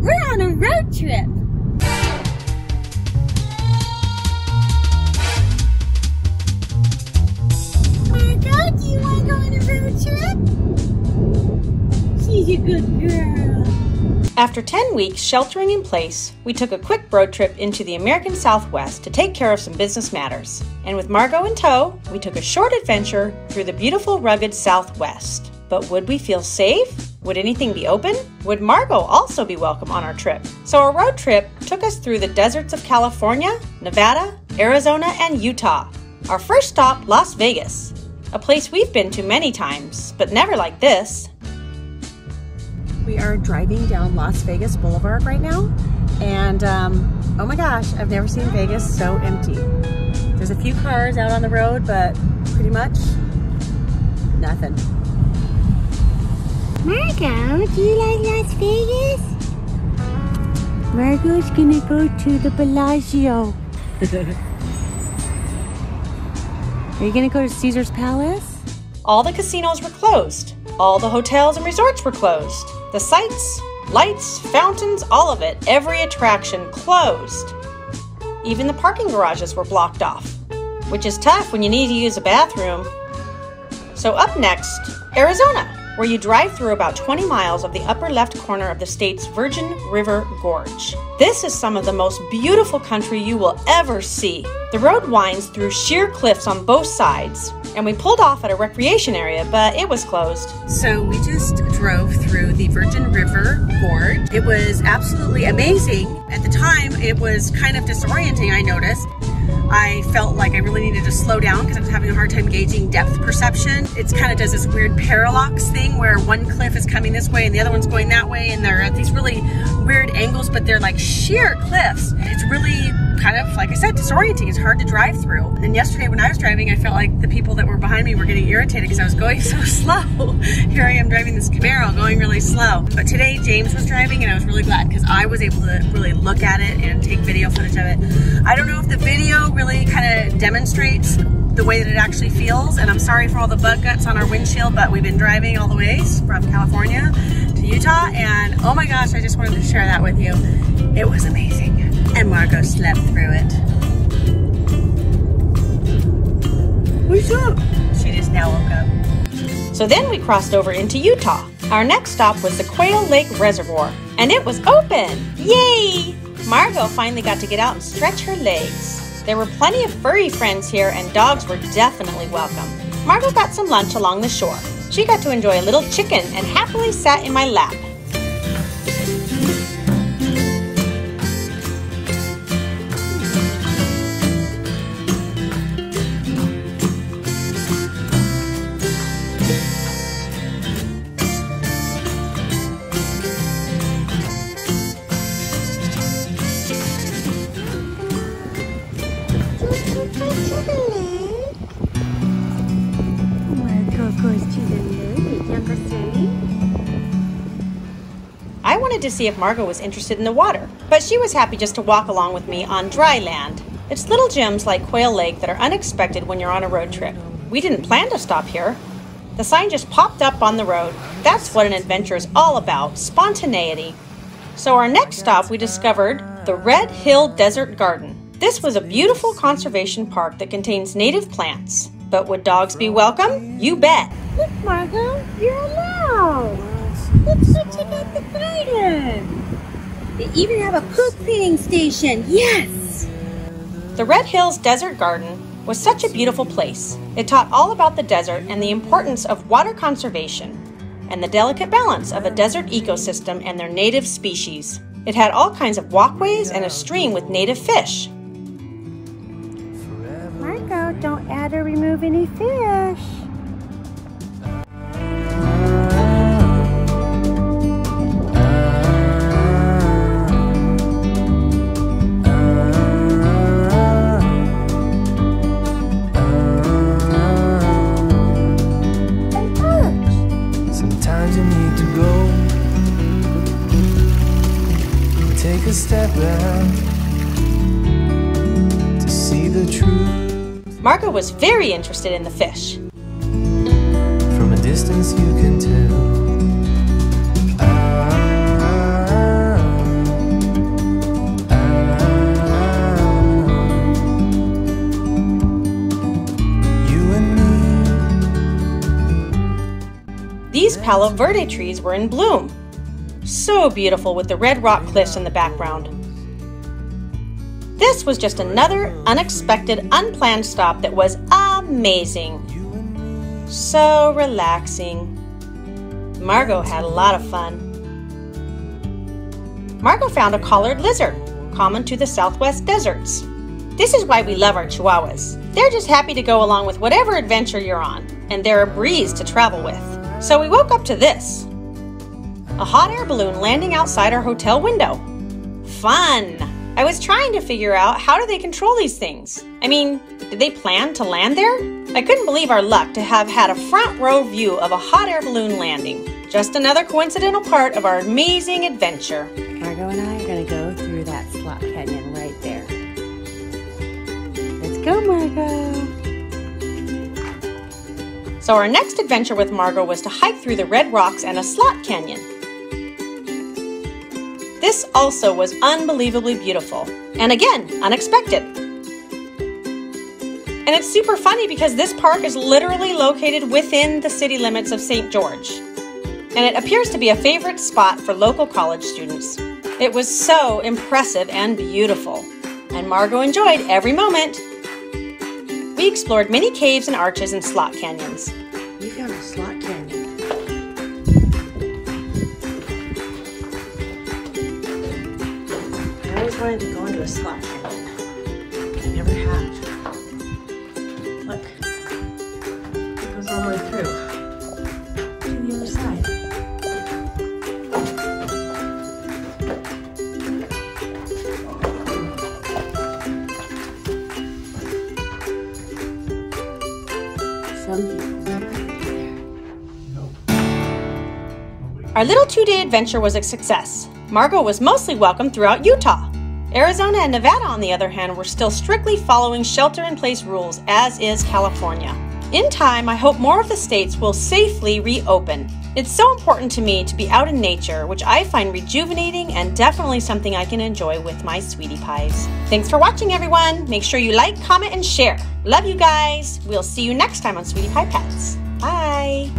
We're on a road trip. Margo, do you want to go on a road trip? She's a good girl. After 10 weeks sheltering in place, we took a quick road trip into the American Southwest to take care of some business matters. And with Margo in tow, we took a short adventure through the beautiful, rugged Southwest. But would we feel safe? Would anything be open? Would Margo also be welcome on our trip? So our road trip took us through the deserts of California, Nevada, Arizona, and Utah. Our first stop, Las Vegas, a place we've been to many times, but never like this. We are driving down Las Vegas Boulevard right now, and oh my gosh, I've never seen Vegas so empty. There's a few cars out on the road, but pretty much nothing. Margo, do you like Las Vegas? Margo's gonna go to the Bellagio. Are you gonna go to Caesar's Palace? All the casinos were closed. All the hotels and resorts were closed. The sights, lights, fountains, all of it, every attraction closed. Even the parking garages were blocked off, which is tough when you need to use a bathroom. So up next, Arizona, where you drive through about 20 miles of the upper left corner of the state's Virgin River Gorge. This is some of the most beautiful country you will ever see. The road winds through sheer cliffs on both sides, and we pulled off at a recreation area, but it was closed. So we just drove through the Virgin River Gorge. It was absolutely amazing. At the time, it was kind of disorienting, I noticed. I felt like I really needed to slow down because I was having a hard time gauging depth perception. It kind of does this weird parallax thing where one cliff is coming this way and the other one's going that way, and they're at these really weird angles, but they're like sheer cliffs. It's really kind of, like I said, disorienting. It's hard to drive through. And yesterday when I was driving, I felt like the people that were behind me were getting irritated because I was going so slow. Here I am driving this Camaro going really slow. But today James was driving and I was really glad because I was able to really look at it and take video footage of it. I don't know if the video really kind of demonstrates the way that it actually feels, and I'm sorry for all the bug guts on our windshield, but we've been driving all the ways from California to Utah, and oh my gosh, I just wanted to share that with you. It was amazing. And Margo slept through it. What's up? She just now woke up. So then we crossed over into Utah. Our next stop was the Quail Lake Reservoir, and it was open! Yay! Margo finally got to get out and stretch her legs. There were plenty of furry friends here, and dogs were definitely welcome. Margo got some lunch along the shore. She got to enjoy a little chicken and happily sat in my lap. I wanted to see if Margo was interested in the water, but she was happy just to walk along with me on dry land. It's little gems like Quail Lake that are unexpected when you're on a road trip. We didn't plan to stop here. The sign just popped up on the road. That's what an adventure is all about, spontaneity. So our next stop, we discovered the Red Hill Desert Garden. This was a beautiful conservation park that contains native plants. But would dogs be welcome? You bet. Look, Margo, you're allowed. Let's go check out the garden. They even have a poop cleaning station. Yes! The Red Hills Desert Garden was such a beautiful place. It taught all about the desert and the importance of water conservation and the delicate balance of a desert ecosystem and their native species. It had all kinds of walkways and a stream with native fish. Margo, don't add or remove any fish. Sometimes you need to go, take a step back to see the truth. Margo was very interested in the fish. From a distance you can tell. Palo Verde trees were in bloom. So beautiful with the red rock cliffs in the background. This was just another unexpected, unplanned stop that was amazing. So relaxing. Margo had a lot of fun. Margo found a collared lizard, common to the southwest deserts. This is why we love our Chihuahuas. They're just happy to go along with whatever adventure you're on, and they're a breeze to travel with. So we woke up to this. A hot air balloon landing outside our hotel window. Fun! I was trying to figure out how do they control these things. I mean, did they plan to land there? I couldn't believe our luck to have had a front row view of a hot air balloon landing. Just another coincidental part of our amazing adventure. Margo and I are going to go through that slot canyon right there. Let's go, Margo! So our next adventure with Margo was to hike through the red rocks and a slot canyon. This also was unbelievably beautiful, and again, unexpected. And it's super funny because this park is literally located within the city limits of St. George, and it appears to be a favorite spot for local college students. It was so impressive and beautiful, and Margo enjoyed every moment. We explored many caves and arches and slot canyons. We found a slot canyon. I always wanted to go into a slot canyon. I never have. Look. It goes all the way through to the other side. Some people. Our little 2-day adventure was a success. Margo was mostly welcome throughout Utah. Arizona and Nevada, on the other hand, were still strictly following shelter-in-place rules, as is California. In time, I hope more of the states will safely reopen. It's so important to me to be out in nature, which I find rejuvenating and definitely something I can enjoy with my sweetie pies. Thanks for watching, everyone. Make sure you like, comment, and share. Love you guys. We'll see you next time on Sweetie Pie Pets. Bye.